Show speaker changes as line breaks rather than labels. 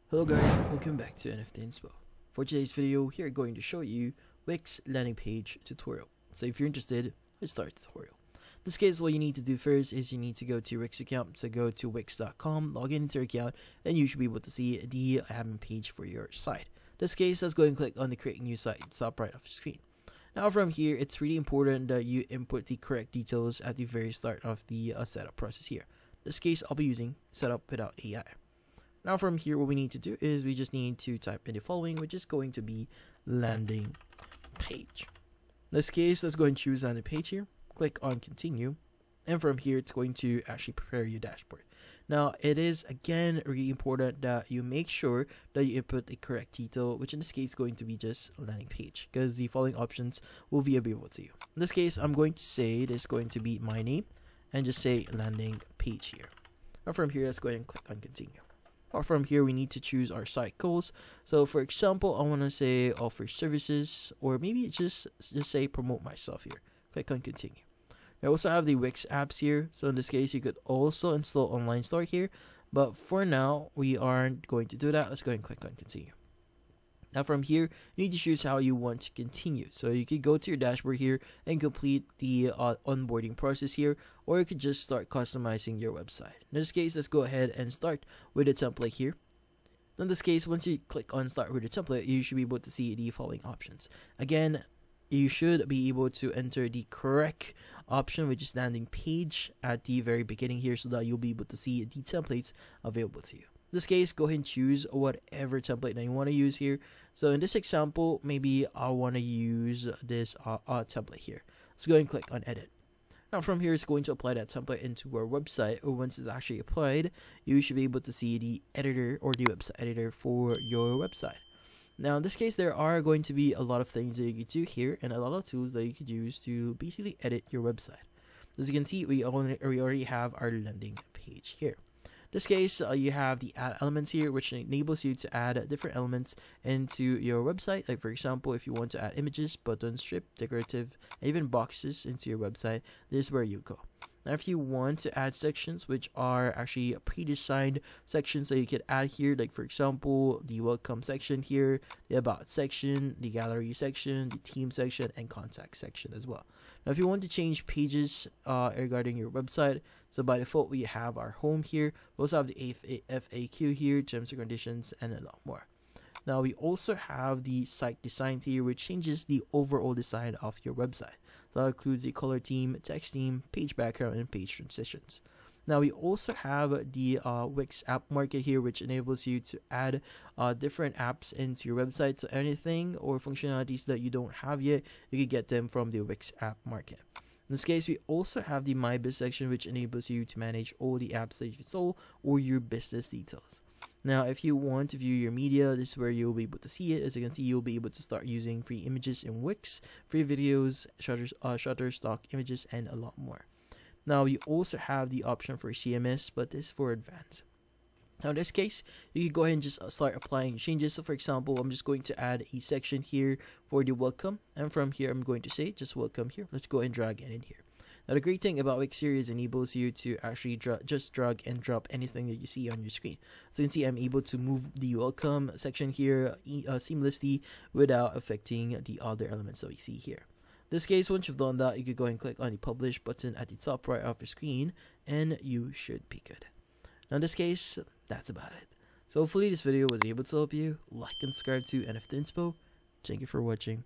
Hello guys, welcome back to NFT Inspo. For today's video, here I'm going to show you Wix landing page tutorial. So if you're interested, let's start the tutorial. In this case, what you need to do first is you need to go to your Wix account. So go to wix.com, log into your account, and you should be able to see the admin page for your site. In this case, let's go and click on the create new site at the top right of the screen. Now from here, it's really important that you input the correct details at the very start of the setup process here. In this case, I'll be using setup without AI. Now from here, what we need to do is we just need to type in the following, which is going to be landing page. In this case, let's go and choose landing page here. Click on continue. And from here, it's going to actually prepare your dashboard. Now, it is, again, really important that you make sure that you input the correct detail, which in this case is going to be just landing page, because the following options will be available to you. In this case, I'm going to say this is going to be my name and just say landing page here. Now from here, let's go ahead and click on continue. Or from here, we need to choose our site goals. So for example, I want to say offer services, or maybe just say promote myself here. Click on continue. I also have the Wix apps here. So in this case, you could also install online store here. But for now, we aren't going to do that. Let's go ahead and click on continue. Now from here, you need to choose how you want to continue. So you could go to your dashboard here and complete the onboarding process here, or you could just start customizing your website. In this case, let's go ahead and start with a template here. In this case, once you click on start with a template, you should be able to see the following options. Again, you should be able to enter the correct option, which is landing page at the very beginning here, so that you'll be able to see the templates available to you. In this case, go ahead and choose whatever template that you want to use here. So in this example, maybe I want to use this template here. Let's go ahead and click on edit. Now from here, it's going to apply that template into our website. Or once it's actually applied, you should be able to see the editor or the website editor for your website. Now in this case, there are going to be a lot of things that you could do here and a lot of tools that you could use to basically edit your website. As you can see, we already have our landing page here. In this case, you have the add elements here, which enables you to add different elements into your website. Like for example, if you want to add images, buttons, strip, decorative, and even boxes into your website, this is where you go. Now if you want to add sections, which are actually pre-designed sections that you could add here, like for example, the welcome section here, the about section, the gallery section, the team section, and contact section as well. Now if you want to change pages regarding your website, so by default we have our home here. We also have the FAQ here, terms and conditions, and a lot more. Now we also have the site design here, which changes the overall design of your website. So that includes the color theme, text theme, page background, and page transitions. Now we also have the Wix app market here, which enables you to add different apps into your website. So anything or functionalities that you don't have yet, you can get them from the Wix app market. In this case, we also have the My Biz section, which enables you to manage all the apps that you sold or your business details. Now, if you want to view your media, this is where you'll be able to see it. As you can see, you'll be able to start using free images in Wix, free videos, Shutterstock images, and a lot more. Now, you also have the option for CMS, but this is for advanced. Now, in this case, you can go ahead and just start applying changes. So, for example, I'm just going to add a section here for the welcome. And from here, I'm going to say just welcome here. Let's go and drag it in here. Now, the great thing about Wix here is enables you to actually just drag and drop anything that you see on your screen. So you can see I'm able to move the welcome section here seamlessly without affecting the other elements that we see here. In this case, once you've done that, you can go and click on the publish button at the top right of your screen, and you should be good. Now in this case, that's about it. So hopefully this video was able to help you. Like and subscribe to NFT Inspo. Thank you for watching.